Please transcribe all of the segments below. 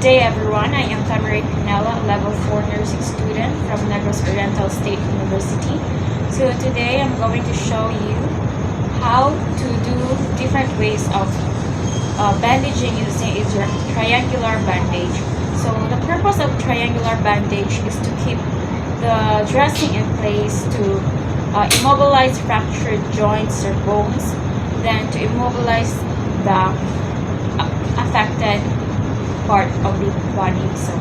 day everyone, I am Tamara Pinella, a level 4 nursing student from Negros Oriental State University. So today I'm going to show you how to do different ways of bandaging using a triangular bandage. So the purpose of triangular bandage is to keep the dressing in place, to immobilize fractured joints or bones, then to immobilize the affected part of the body. So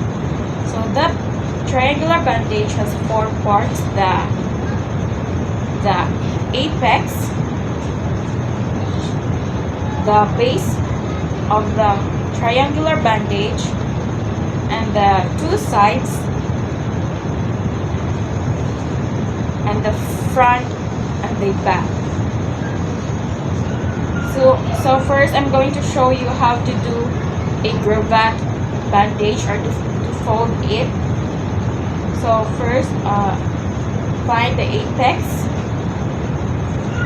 the triangular bandage has four parts: the apex, the base of the triangular bandage, and the two sides, and the front and the back. So first I'm going to show you how to do a cravat bandage, or to fold it. So first, find the apex,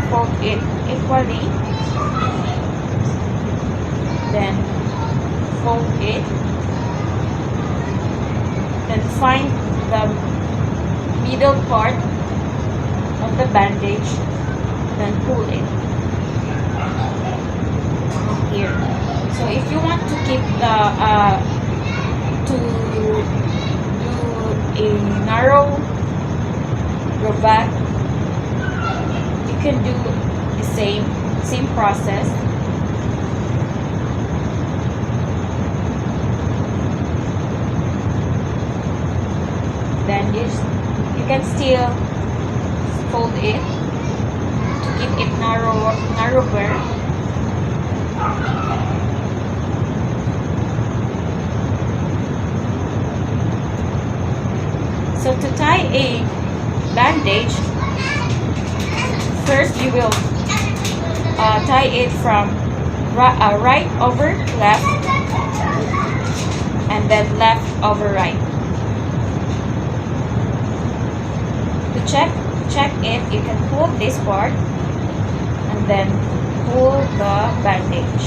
fold it equally, then fold it, then find the middle part of the bandage, then pull it here. So if you want to keep to do a narrow cravat, you can do the same process. Then you can still fold it to keep it narrower. So to tie a bandage, first you will tie it from right over left, and then left over right. To check it, you can pull this part and then pull the bandage.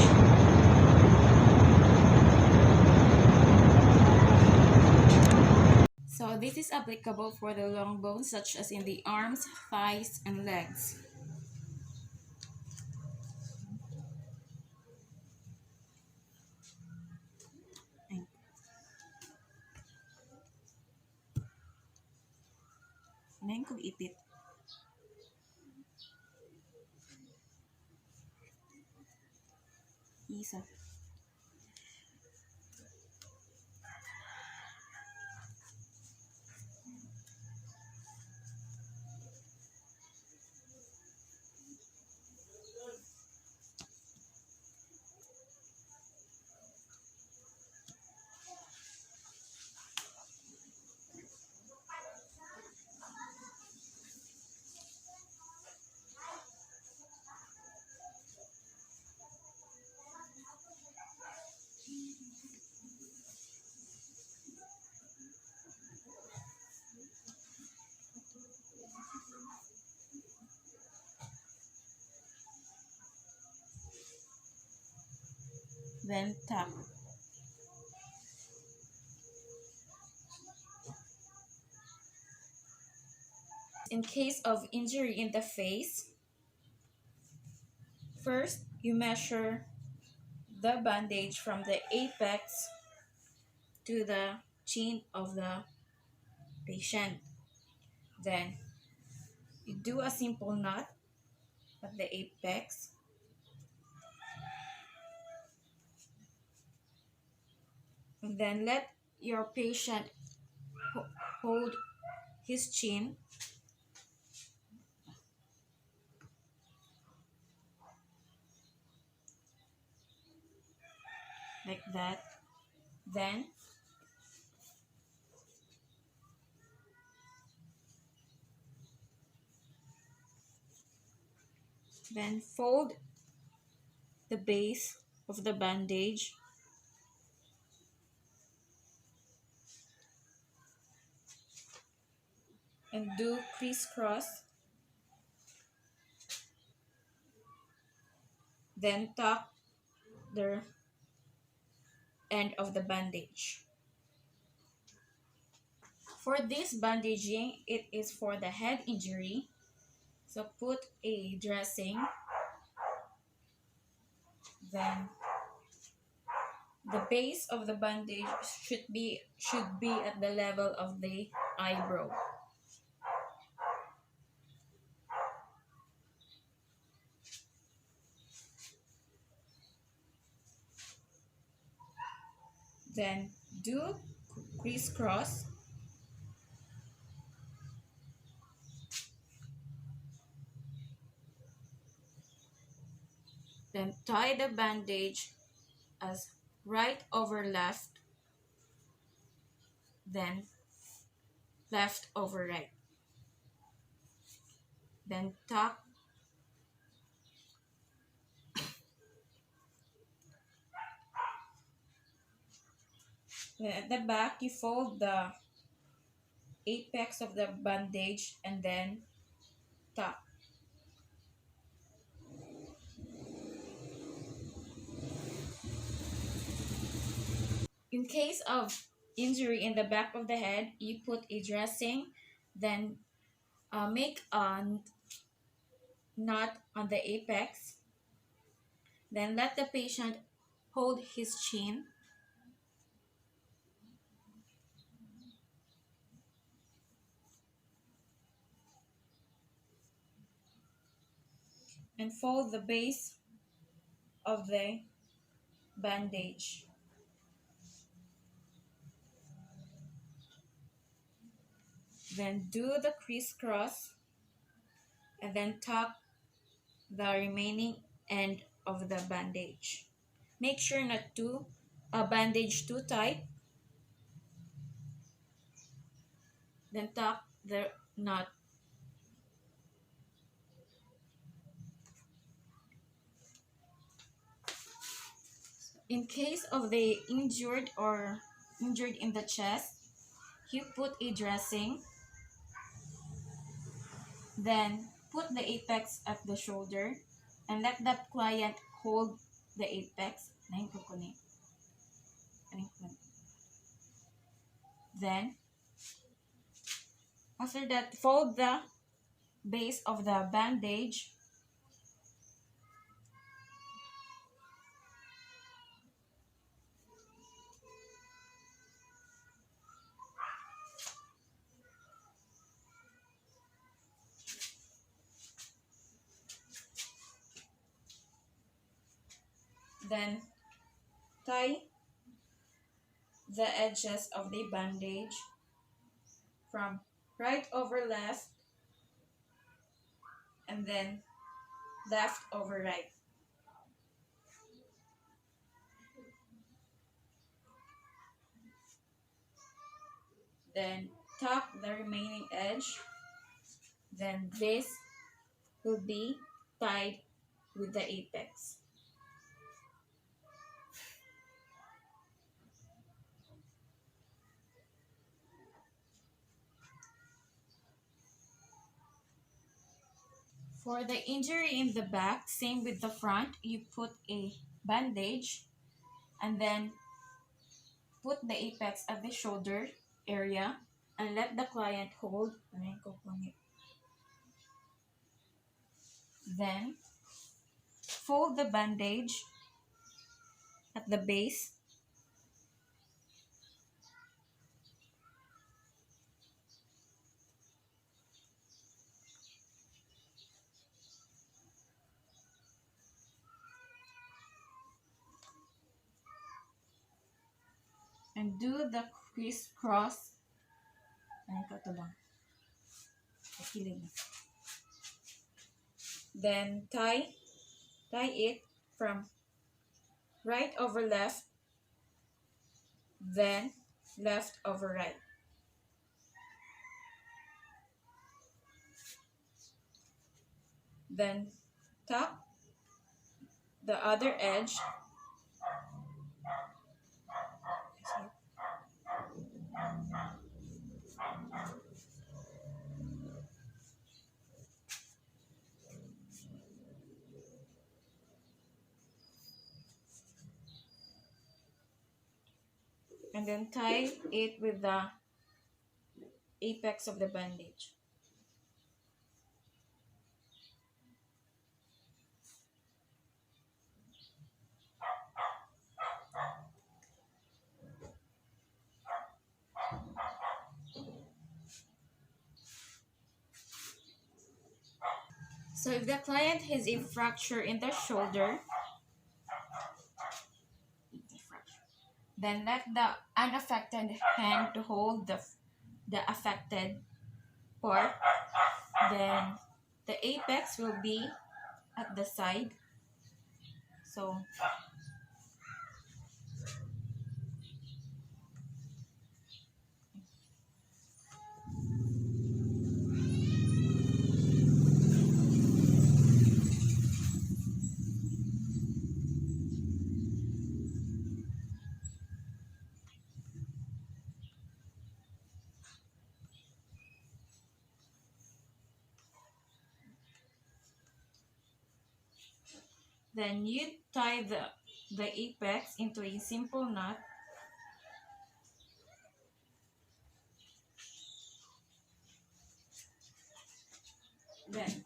So this is applicable for the long bones, such as in the arms, thighs, and legs. Neng kong ipit. Isa. Then tap. In case of injury in the face, first you measure the bandage from the apex to the chin of the patient. Then you do a simple knot at the apex. And then let your patient hold his chin like that. Then fold the base of the bandage and do crisscross. Then tuck the end of the bandage. For this bandaging, it is for the head injury. So put a dressing, then the base of the bandage should be at the level of the eyebrow. Then do crisscross. Then tie the bandage as right over left, then left over right. Then tuck. Then at the back, you fold the apex of the bandage and then tuck. In case of injury in the back of the head, you put a dressing, then make a knot on the apex, then let the patient hold his chin. And fold the base of the bandage. Then do the crisscross and then tuck the remaining end of the bandage. Make sure not to bandage too tight. Then tuck the knot. In case of the injured in the chest, you put a dressing, then put the apex at the shoulder and let the client hold the apex. Then, after that, fold the base of the bandage. Then tie the edges of the bandage from right over left and then left over right. Then tuck the remaining edge. Then this will be tied with the apex. For the injury in the back, same with the front, you put a bandage and then put the apex at the shoulder area and let the client hold. Then fold the bandage at the base. And do the crisscross. Then tie it from right over left, then left over right. Then tuck the other edge. and then tie it with the apex of the bandage. So if the client has a fracture in the shoulder, then let the unaffected hand hold the affected part. Then the apex will be at the side. So then you tie the apex into a simple knot. Then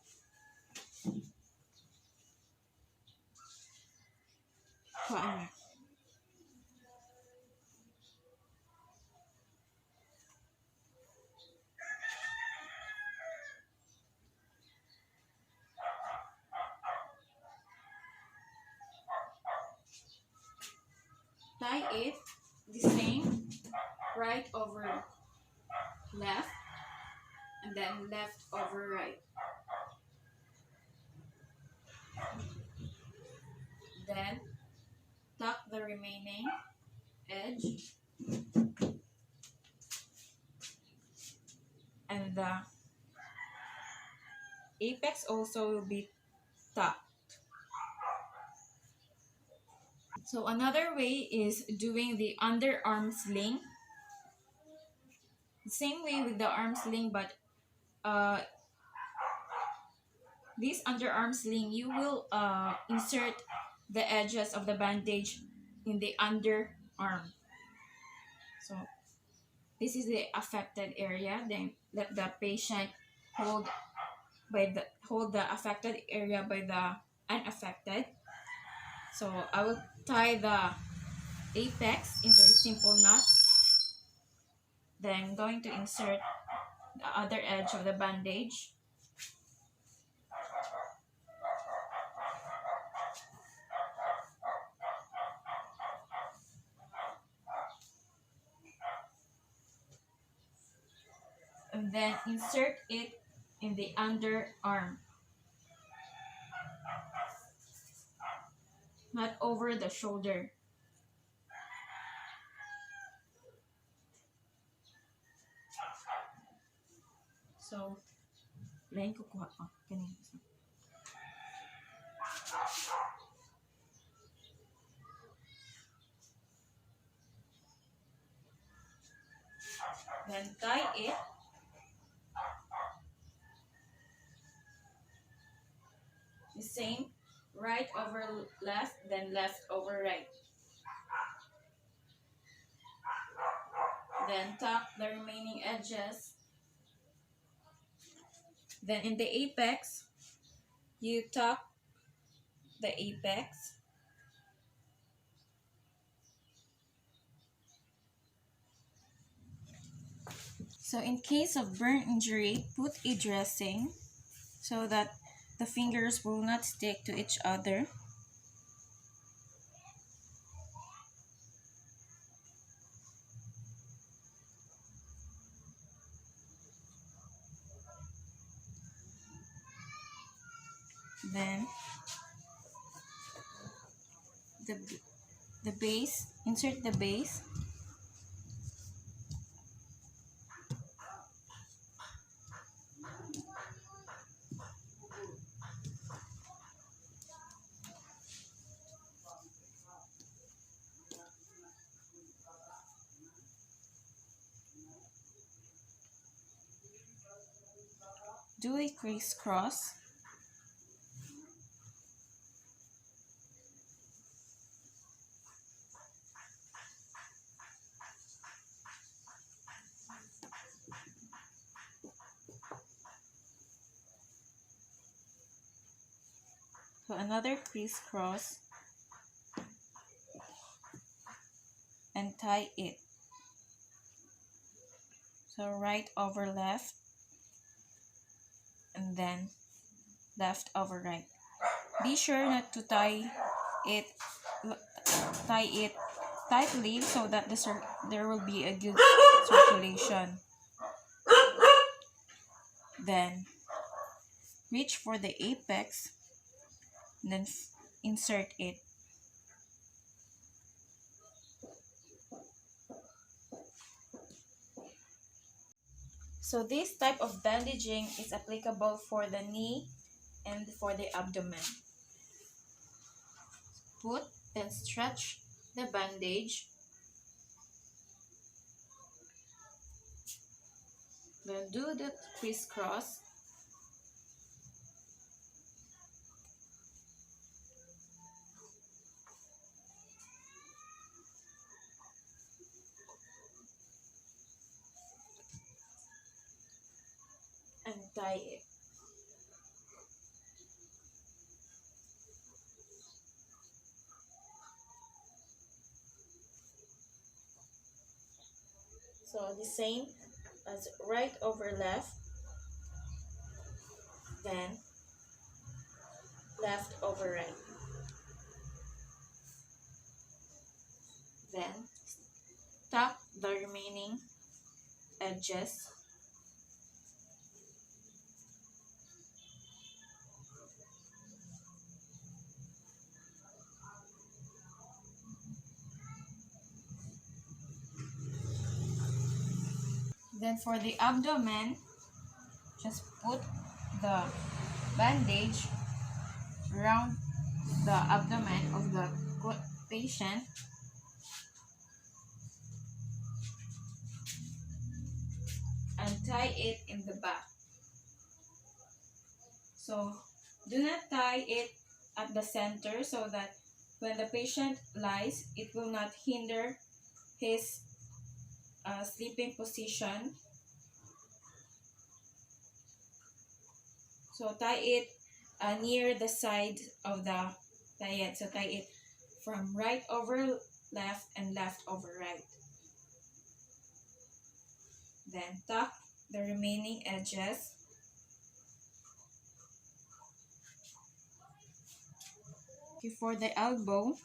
paano? Tie it the same, right over left, and then left over right. Then tuck the remaining edge, and the apex also will be tucked. So another way is doing the underarm sling. Same way with the arm sling, but uh, this underarm sling, you will insert the edges of the bandage in the underarm. So this is the affected area. Then let the patient hold hold the affected area by the unaffected. So I will tie the apex into a simple knot. Then I'm going to insert the other edge of the bandage. And then insert it in the underarm, not over the shoulder. So, lain kukuha ko. Ganun. Then tie it. The same, right over left, then left over right. Then tuck the remaining edges. Then in the apex, you tuck the apex. So in case of burn injury, put a dressing so that the fingers will not stick to each other. Then the base, insert the base. Do a crisscross. So another crisscross and tie it. So right over left and then left over right. Be sure not to it tie it tightly so that there will be a good circulation. Then reach for the apex and then insert it. So this type of bandaging is applicable for the knee and for the abdomen. Put and stretch the bandage. Then do the crisscross. And tie it. So the same as right over left, then left over right. Then tuck the remaining edges. Then for the abdomen, just put the bandage around the abdomen of the patient and tie it in the back. So do not tie it at the center so that when the patient lies, it will not hinder his sleeping position. So tie it near the side of the head. So tie it from right over left and left over right. Then tuck the remaining edges. Okay, for the elbow,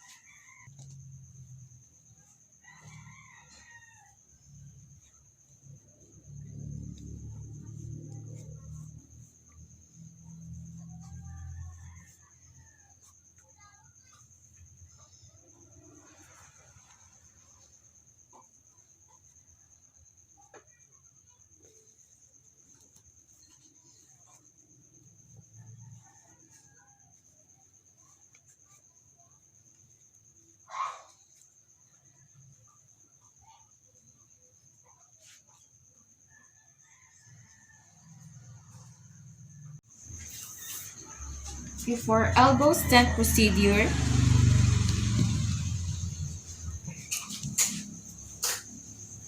before elbow stent procedure,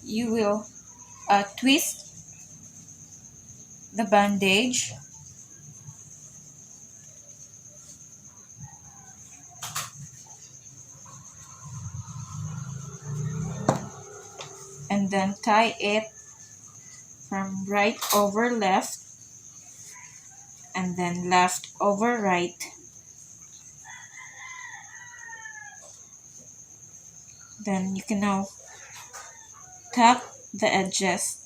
you will twist the bandage and then tie it from right over left and then left over right. Then you can now tuck the edges.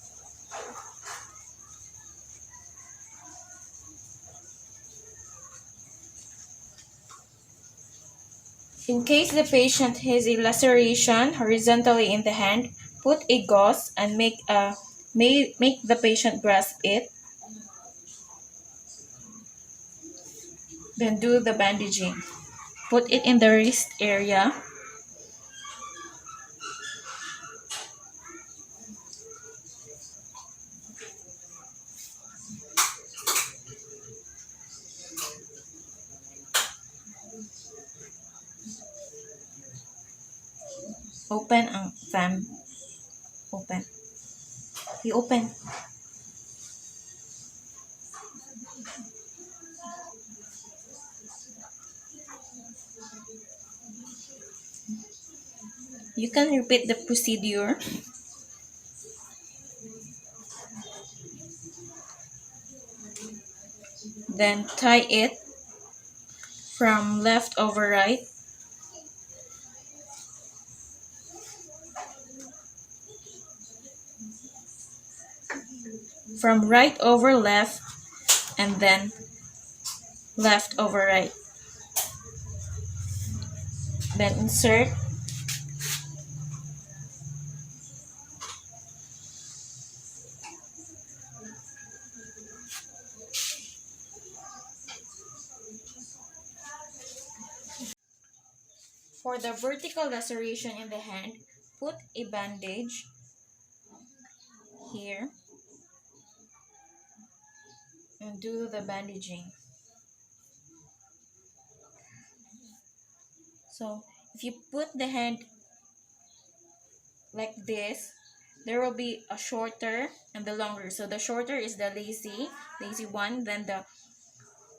In case the patient has a laceration horizontally in the hand, put a gauze and make the patient grasp it. Then do the bandaging. Put it in the wrist area. Open ang fan. Open. I-open. You can repeat the procedure. Then tie it from left over right. From right over left, and then left over right. Then insert. For the vertical laceration in the hand, put a bandage here and do the bandaging. So if you put the hand like this, there will be a shorter and the longer. So the shorter is the lazy one, then the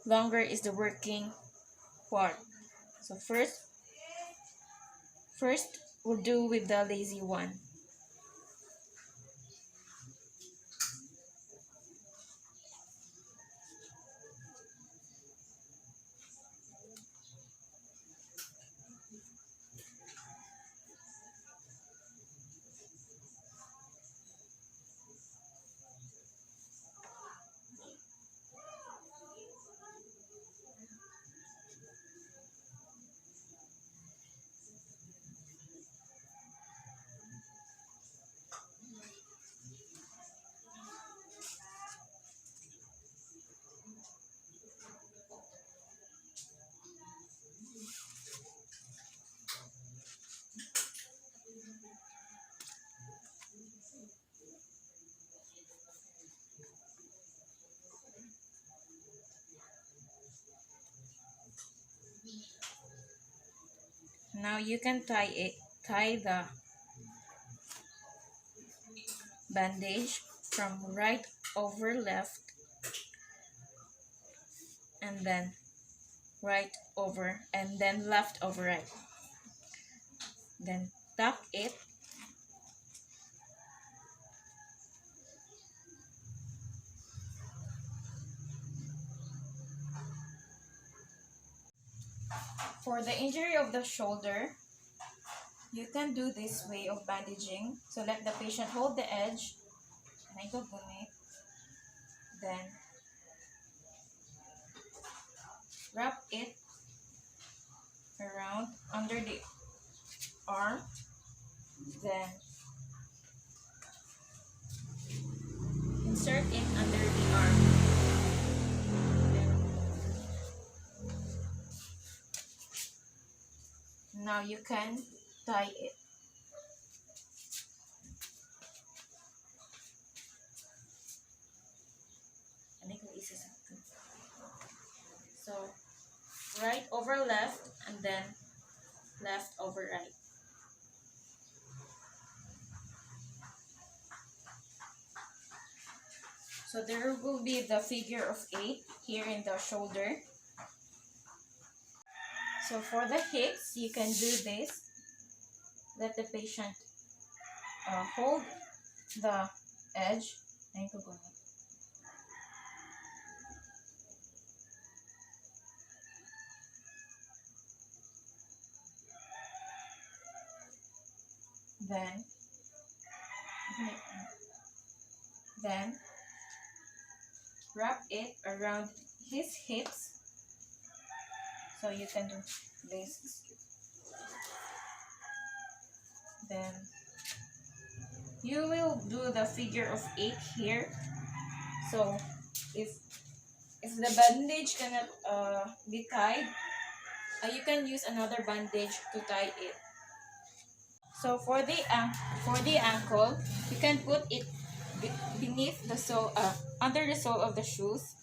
longer is the working part. So first we'll do with the lazy one. Now you can tie the bandage from right over left and then right over and then left over right. Then tuck it for the injury of the shoulder. You can do this way of bandaging. So let the patient hold the edge. Then wrap it around under the arm. Then insert it under the arm. Now you can tie it. So right over left and then left over right. So there will be the figure of 8 here in the shoulder. So for the hips, you can do this. Let the patient hold the edge. Then wrap it around his hips. So you can do this. Then you will do the figure of 8 here. So if the bandage cannot be tied, you can use another bandage to tie it. So for the ankle, you can put it beneath the sole, under the sole of the shoes.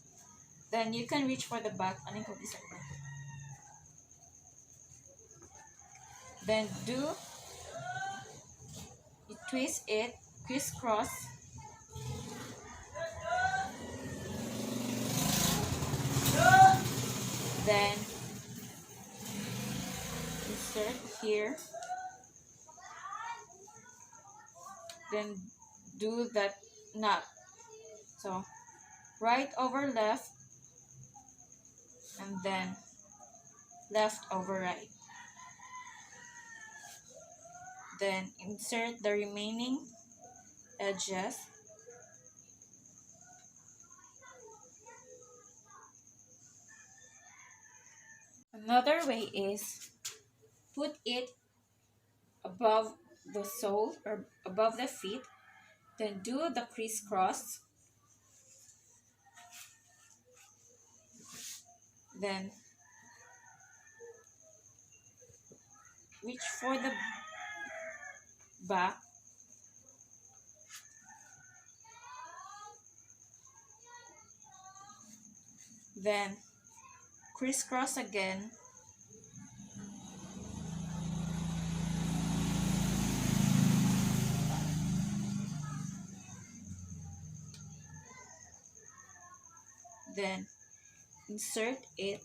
Then you can reach for the back. Then you twist it crisscross. Then insert here. then do that knot. So right over left, and then left over right. Then insert the remaining edges. Another way is put it above the sole or above the feet, then do the crisscross, then reach for the back, then crisscross again, then insert it,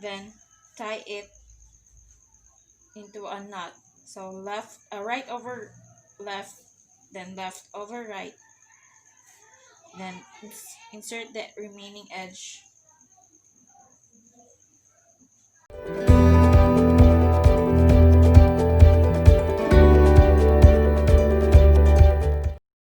then tie it into a knot. So right over left, then left over right, then insert the remaining edge.